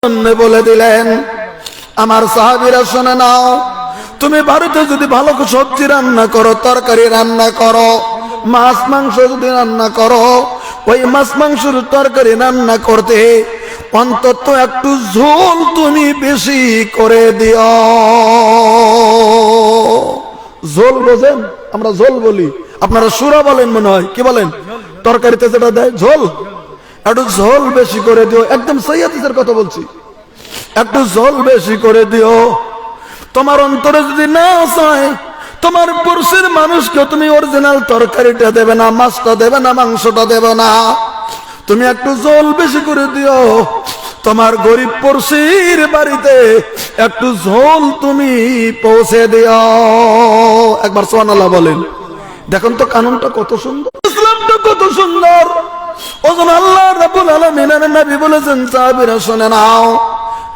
বলে দিলেন, আমার সাহাবীরা শুনে নাও, তুমি বাড়িতে যদি ভালো সবজি রান্না করো, তরকারি রান্না করো, মাছ মাংস যদি রান্না করো, ওই মাছ মাংসের তরকারি রান্না করতে অন্তত একটু ঝোল তুমি বেশি করে দিও। ঝোল বোঝেন? আমরা ঝোল বলি, আপনারা সুরা বলেন মনে হয়, কি বলেন? তরকারিতে যেটা দেয় ঝোল, একটু ঝোল বেশি করে দিও। একদম সহিহ হাদিসের কথা বলছি, একটু ঝোল বেশি করে দিও। তোমার অন্তরে যদি না চায়, তোমার পড়শির মানুষকে তুমি অরিজিনাল তরকারিটা দেবে না, মাছটা দেবে না, মাংসটা দেবে না, তুমি একটু ঝোল বেশি করে দিও। তোমার গরিব পড়শির বাড়িতে একটু ঝোল তুমি পৌঁছে দিও। একবার সুবহানাল্লাহ বলেন। দেখুন তো কানুনটা কত সুন্দর, ইসলামটা কত সুন্দর। ওজন আল্লাহ রাব্বুল আলামিনের নবী বলেছেন, সাহাবীরা শুনে নাও,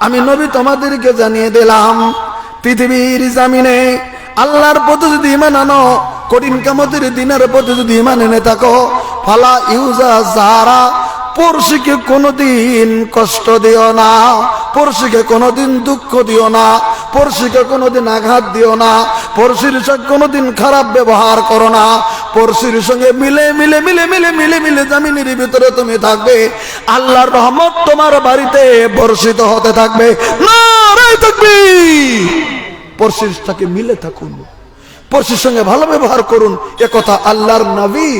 আমি নবী তোমাদেরকে জানিয়ে দিলাম, পৃথিবীর জমিনে আল্লাহর প্রতি যদি ঈমান আনো, কঠিন কিয়ামতের দিনের প্রতি যদি ঈমান এনে থাকো, ফালা ইউজা যারা, পড়শিকে কোনোদিন কষ্ট দিও না, পড়শিকে কোনোদিন দুঃখ দিও না, পড়শিকে কোনোদিন আঘাত দিও না, পড়শির সঙ্গে কোনোদিন খারাপ ব্যবহার করো না। পড়শির সঙ্গে মিলে মিলে মিলে মিলে মিলে মিলে জমিনের ভিতরে তুমি থাকবে, আল্লাহর রহমত তোমার বাড়িতে বর্ষিত হতে থাকবে। নারায়ে তাকবীর। পড়শির সাথে মিলে থাকুন, পড়শির সঙ্গে ভালো ব্যবহার করুন, এ কথা আল্লাহর নবী।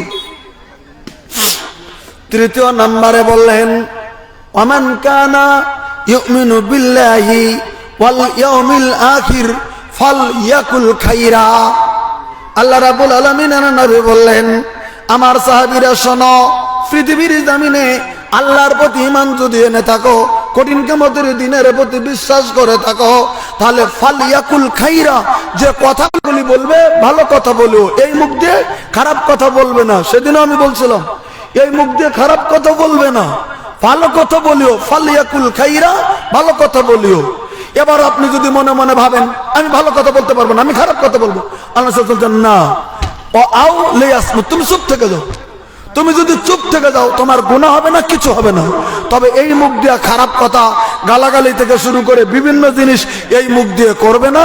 তৃতীয় নম্বরে বললেন, ওমান কানা ইউমিনু বিল্লাহি ওয়াল ইয়াউমিল আখির ফালইয়াকুল খাইরা। আল্লাহ রাব্বুল আলামিন নবী বললেন, আমার সাহাবীরা শোনো, পৃথিবীর জমিনে আল্লাহর প্রতি ঈমান যদি এনে থাকো, কঠিন কিয়ামতের দিনের প্রতি বিশ্বাস করে থাকো, তাহলে ফালইয়াকুল খাইরা, যে কথাগুলি বলবে ভালো কথা বলো, এই মুখ দিয়ে খারাপ কথা বলবে না। সেদিনও আমি বলছিলাম, এই মুখ দিয়ে খারাপ কথা বলবে না, ভালো কথা বলিও। ফালইয়াকুল খাইরা, ভালো কথা বলিও। এবার আপনি যদি মনে মনে ভাবেন আমি ভালো কথা বলতে পারবো না, আমি খারাপ কথা বলবো, আল্লাহ বলছেন না, ও আও লিয়াসমু, তুমি চুপ থেকে যাও। তুমি যদি চুপ থেকে যাও, তোমার গুনাহ হবে না, কিছু হবে না। তবে এই মুখ দিয়ে খারাপ কথা, গালাগালি থেকে শুরু করে বিভিন্ন জিনিস এই মুখ দিয়ে করবে না।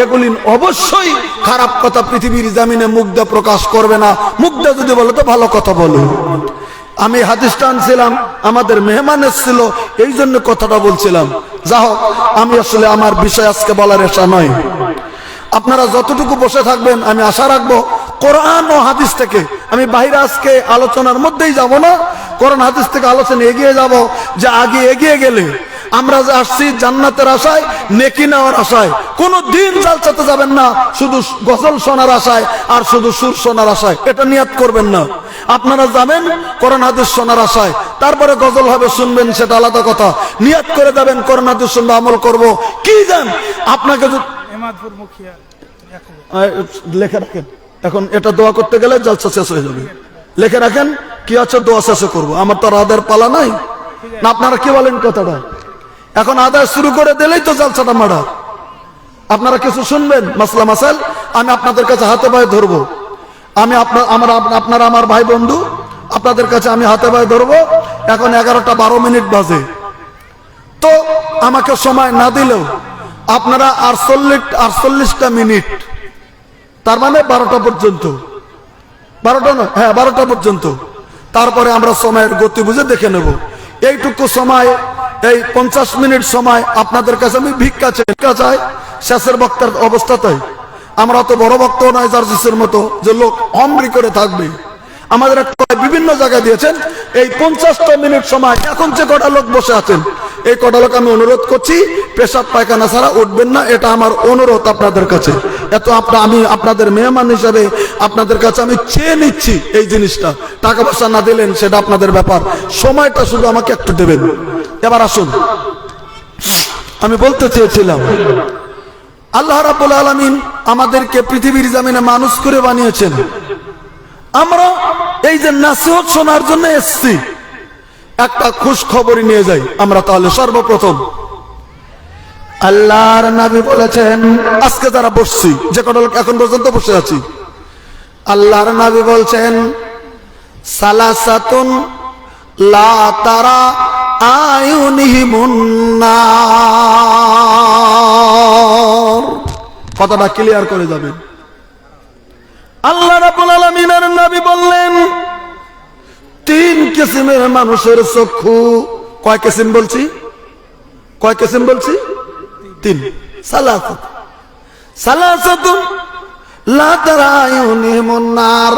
এগুলি অবশ্যই খারাপ কথা পৃথিবীর জমিনে মুখ দিয়ে প্রকাশ করবে না। মুখ দিয়ে যদি বলো তো ভালো কথা বলো। আমি হাদিসটা আনছিলাম, আমাদের মেহমান এসেছিল, এই জন্য কথাটা বলছিলাম। যা হোক, আমি আসলে আমার বিষয় আজকে বলার আশা নয়। আপনারা যতটুকু বসে থাকবেন, আমি আশা রাখবো কোরআন ও হাদিস থেকে, আমি বাইরে আজকে আলোচনার মধ্যেই যাব না, কোরআন হাদিস থেকে আলোচনা এগিয়ে যাব। যে আগে এগিয়ে গেলে আমরা যে আসছি জান্নাতের আশায়, নেকি নেওয়ার আশায়, কোনো দিন জালসাতে যাবেন না শুধু গজল শোনার আশায় আর শুধু সুর শোনার আশায়, এটা নিয়াত করবেন না। আপনারা যাবেন কোরআন হাদিস শোনার আশায়, তারপরে গজল হবে শুনবেন, সেটা আলাদা কথা। নিয়াত করে যাবেন কোরআন হাদিস শুনবো, আমল করব। কি জান আপনাকে লেখে রাখেন, এখন এটা দোয়া করতে গেলে জলসা শেষ হয়ে যাবে। লেখে রাখেন কি আছে, দোয়া শেষে করবো। আমার তো আদায়ের পালা নাই না, আপনারা কি বলেন কথাটা? এখন আদায় শুরু করে দিলেই তো জলসাটা মারা। আপনারা কিছু শুনবেন মাসলা মাসাইল, আমি আপনাদের কাছে হাতে পায়ে ধরবো। আমি আপনারা আমার ভাই বন্ধু, আপনাদের কাছে আমি হাতে পায়ে ধরবো। এখন 11টা 12 মিনিট বাজে, তো আমাকে সময় না দিলেও আপনারা 48টা মিনিট, তার মানে 12টা পর্যন্ত, 12টা না, হ্যাঁ 12টা পর্যন্ত, তারপরে আমরা সময়ের গতি বুঝে দেখে নেব। এইটুকু সময়, এই 50 মিনিট সময় আপনাদের কাছে আমি ভিক্ষা চাই শেষের বক্তার অবস্থাতেই। আমরা তো বড় বক্তাও নয় জার্জিসের মতো যে লোক অমরি করে থাকবে। আমাদের বিভিন্ন জায়গায় দিয়েছেন এই 50টা মিনিট সময়। এখন যে কটা লোক বসে আছেন, এই কটা লোক আমি অনুরোধ করছি, পেশাব পায়খানা ছাড়া উঠবেন না, এটা আমার অনুরোধ আপনাদের কাছে। এত আমি আপনাদের মেহমান হিসাবে আপনাদের কাছে আমি চেয়ে নিচ্ছি এই জিনিসটা। টাকা পয়সা না দিলেন সেটা আপনাদের ব্যাপার, সময়টা শুধু আমাকে একটু দেবেন। এবার আসুন, আমি বলতে চেয়েছিলাম, আল্লাহ রাব্বুল আলামিন আমাদেরকে পৃথিবীর জমিনে মানুষ করে বানিয়েছেন। আমরা এই যে নাসিহত শোনার জন্য এসেছি, একটা খুশ খবরই নিয়ে যাই আমরা। তাহলে সর্বপ্রথম আল্লাহর নবী বলেছেন, আজকে যারা বসছি, যে কটা লোক এখন পর্যন্ত বসে আছি, আল্লাহর নবী বলছেন, সালাসাতুন লা তারা আয়ুনিহিমুন নার। কথাটা ক্লিয়ার করে যাবেন। আল্লাহ রাব্বুল আলামিনের নবী বললেন, তিন কিসিমের মানুষের চক্ষু। কয় কিসিম বলছি? কয় কিসিম বলছি? তিন। সালাসাত সালাসাতুন লা তারা আয়ুনিহিমুন নার।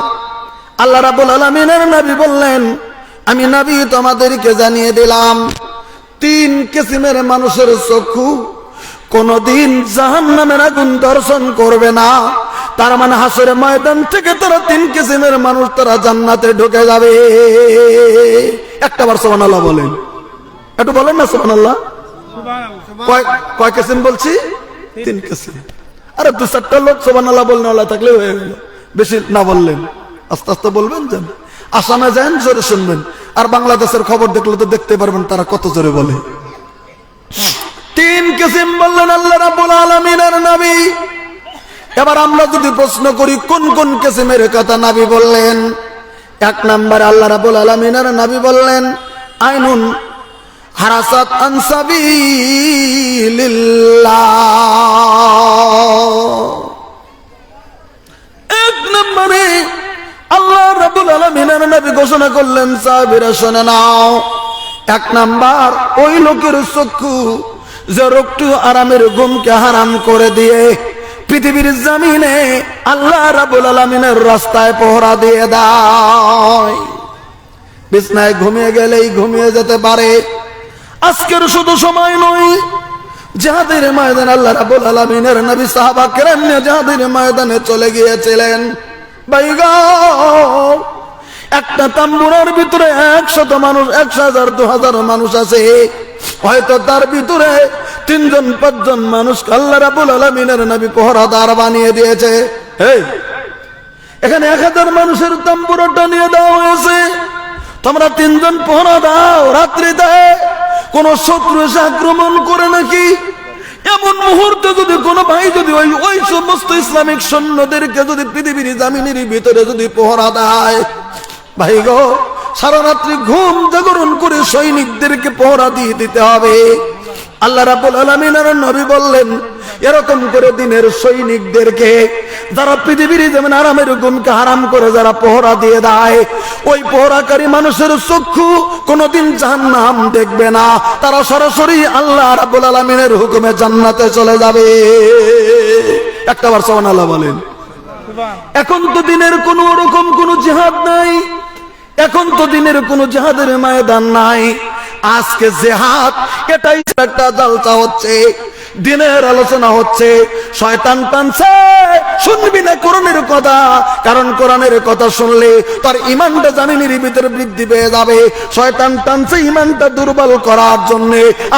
আল্লাহ রাব্বুল আলামিনের নবী বললেন, আমি নবী তোমাদেরকে জানিয়ে দিলাম, তিন কিসিমের মানুষের চক্ষু কোনদিন জাহান্নামের আগুন দর্শন করবে না। তার মানে হাসরের ময়দান থেকে তারা তিন কিসিমের মানুষ তারা জান্নাতে ঢুকে যাবে। একটাবার সুবহানাল্লাহ বলেন, একটু বলেন না সুবহানাল্লাহ। কয় কিসিম বলছি? তিন কিসিম। আরে দু চারটা লোক সুবহানাল্লাহ বলনে আল্লাহ থাকলে হয়ে গেল, বেশি না বললেন, আস্তে আস্তে বলবেন। যেন আসামে যান জোরে শুনবেন, আর বাংলাদেশের খবর দেখলে তো দেখতে পারবেন তারা কত জোরে বলে। তিন কিসিম বললেন আল্লাহ রাব্বুল আলামিনের নবী। এবার আমরা যদি প্রশ্ন করি কোন কোন কিসিমের কথা নবী বললেন, এক নম্বরে আল্লাহ রাব্বুল আলামিনের নবী বললেন, আইনুন হারাসাত আন সাবিলিল্লাহ। এক নম্বরে আল্লাহ রাব্বুল আলামিনের নবী ঘোষণা করলেন, সাহাবীরা শুনে নাও, এক নাম্বার ওই লোকের চক্ষু যে রোগটি আরামের ঘুমকে হারাম করে দিয়ে পৃথিবীর জমিনে আল্লাহ রাব্বুল আলামিনের রাস্তায় পহরা দিয়ে দেয়। বিছনায় ঘুমিয়ে গেলেই ঘুমিয়ে যেতে পারে। আজকের শুধু সময় নয়, জিহাদের ময়দানে আল্লাহ রাব্বুল আলামিনের নবী সাহাবা কেরাম নিয়ে জিহাদের ময়দানে চলে গিয়েছিলেন। ভাইগো, একটা তাম্বুরার ভিতরে 100 মানুষ, 1000 2000 মানুষ আছে, হয়তো তার ভিতরে 3জন 5জন মানুষ আল্লাহ রাব্বুল আলামিনের নবী পহরাদার বানিয়ে দিয়েছে। এই এখানে 1000 মানুষের তাম্বুরাটা নিয়ে দেওয়া হয়েছে, তোমরা 3জন পহরা দাও রাত্রিতে, কোন শত্রু এসে আক্রমণ করে নাকি? এমন মুহূর্তে যদি কোনো ভাই যদি ওই সমস্ত ইসলামিক সৈন্যদেরকে যদি পৃথিবীর জামিনের ভিতরে যদি পহরা দেয়, ভাই গো, সারা রাত্রি ঘুম জাগরণ করে সৈনিকদেরকে পহরা দিয়ে দিতে হবে। আল্লাহ রাব্বুল আলামিনের নবী বললেন, এরকম করে দিনের সৈনিকদেরকে যারা পৃথিবীর যেমন আরামের ঘুমকে হারাম করে যারা পহরা দিয়ে দেয়, ওই পহরাকারী মানুষের চক্ষু কোনদিন জাহান্নাম দেখবে না, তারা সরাসরি আল্লাহ রাব্বুল আলামিনের হুকুমে জান্নাতে চলে যাবে। একটাবার সুবহানাল্লাহ বলেন। এখন তো দিনের কোন রকম কোন জিহাদ নাই, এখন তো দিনের কোন জিহাদের ময়দান নাই। আজকে জিহাদ এটাই একটা জালসা হচ্ছে, দিনের আলোচনা হচ্ছে। শয়তান টানছে, শুনবি না কোরআনের কথা, কারণ কোরআনের কথা শুনলে তার ঈমানটা জামিনের ভিতরে বৃদ্ধি পেয়ে যাবে। শয়তান টানছে ঈমানটা দুর্বল করার জন্য।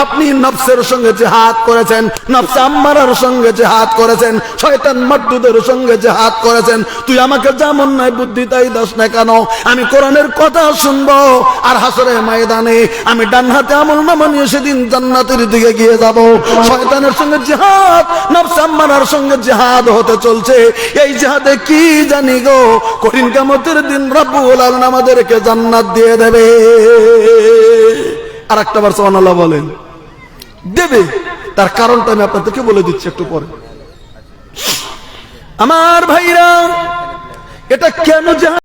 আপনি নফসের সঙ্গে জিহাদ করেছেন, নফস আম্মারার সঙ্গে জিহাদ করেছেন, শয়তান মারদুদের সঙ্গে জিহাদ করেছেন। তুই আমাকে যেমন নাই বুদ্ধি তাই দাস না কেন, আমি কোরআনের কথা শুনবো, আর হাসরের ময়দানে আমি ডান হাতে আমলনামা নিয়ে সেদিন জান্নাতের দিকে গিয়ে যাব। শয়তানের সঙ্গে জিহাদ, নফস আম্মারার সঙ্গে জিহাদ হতে চলছে। এই জিহাদে কি জানি গো, কঠিন কিয়ামতের দিন রব্বুল আলামিন আমাদেরকে জান্নাত দিয়ে দেবে। আর একটা বার সুবহানাল্লাহ বলেন। দেবে, তার কারণটা আমি আপনাদেরকে বলে দিচ্ছি একটু পরে। আমার ভাইরা, এটা কেন জিহাদ